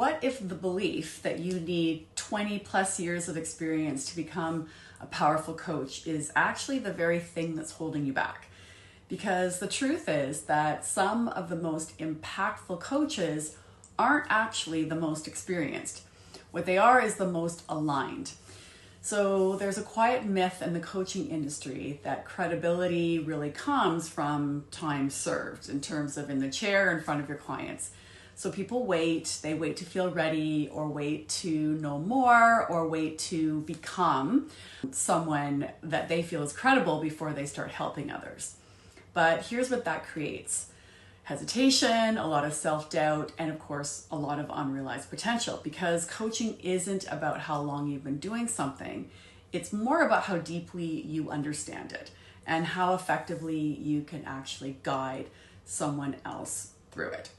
What if the belief that you need 20 plus years of experience to become a powerful coach is actually the very thing that's holding you back? Because the truth is that some of the most impactful coaches aren't actually the most experienced. What they are is the most aligned. So there's a quiet myth in the coaching industry that credibility really comes from time served in terms of in the chair in front of your clients. So people they wait to feel ready, or wait to know more, or wait to become someone that they feel is credible before they start helping others. But here's what that creates: hesitation, a lot of self-doubt, and of course, a lot of unrealized potential, because coaching isn't about how long you've been doing something. It's more about how deeply you understand it and how effectively you can actually guide someone else through it.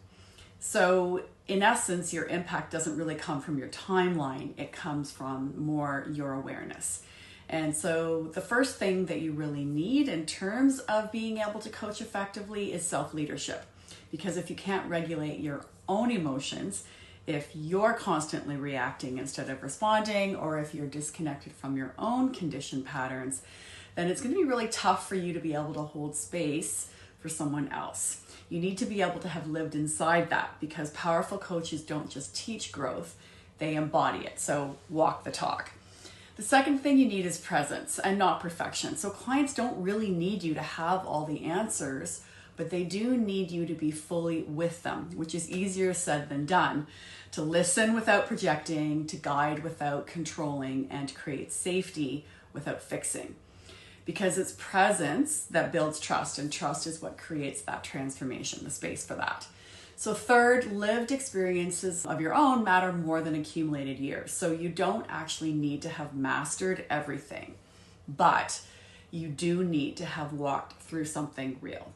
So in essence, your impact doesn't really come from your timeline. It comes from more your awareness. And so the first thing that you really need in terms of being able to coach effectively is self-leadership. Because if you can't regulate your own emotions, if you're constantly reacting instead of responding, or if you're disconnected from your own conditioned patterns, then it's going to be really tough for you to be able to hold space for someone else. You need to be able to have lived inside that, because powerful coaches don't just teach growth, they embody it. So walk the talk. The second thing you need is presence and not perfection. So clients don't really need you to have all the answers, but they do need you to be fully with them, which is easier said than done. To listen without projecting, to guide without controlling, and to create safety without fixing. Because it's presence that builds trust, and trust is what creates that transformation, the space for that. So third, lived experiences of your own matter more than accumulated years. So you don't actually need to have mastered everything, but you do need to have walked through something real.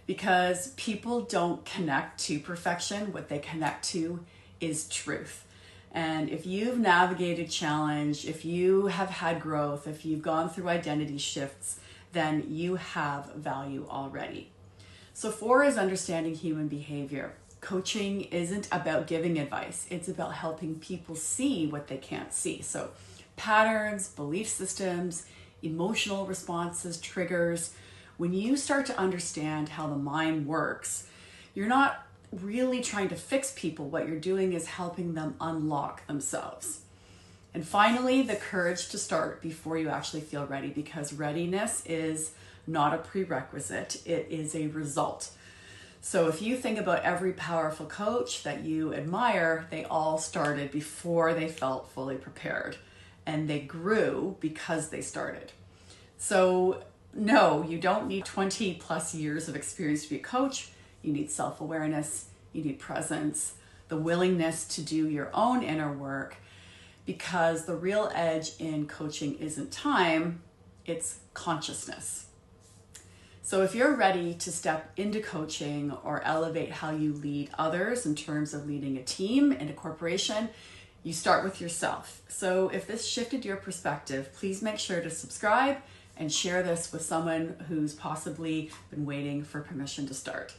Because people don't connect to perfection. What they connect to is truth. And if you've navigated challenge, if you have had growth, if you've gone through identity shifts, then you have value already. So 4 is understanding human behavior. Coaching isn't about giving advice. It's about helping people see what they can't see. So patterns, belief systems, emotional responses, triggers. When you start to understand how the mind works, you're not really trying to fix people. What you're doing is helping them unlock themselves. And finally, the courage to start before you actually feel ready, because readiness is not a prerequisite, it is a result. So if you think about every powerful coach that you admire, they all started before they felt fully prepared, and they grew because they started. So no, you don't need 20 plus years of experience to be a coach. You need self-awareness, you need presence, the willingness to do your own inner work, because the real edge in coaching isn't time, it's consciousness. So if you're ready to step into coaching or elevate how you lead others in terms of leading a team in a corporation, you start with yourself. So if this shifted your perspective, please make sure to subscribe and share this with someone who's possibly been waiting for permission to start.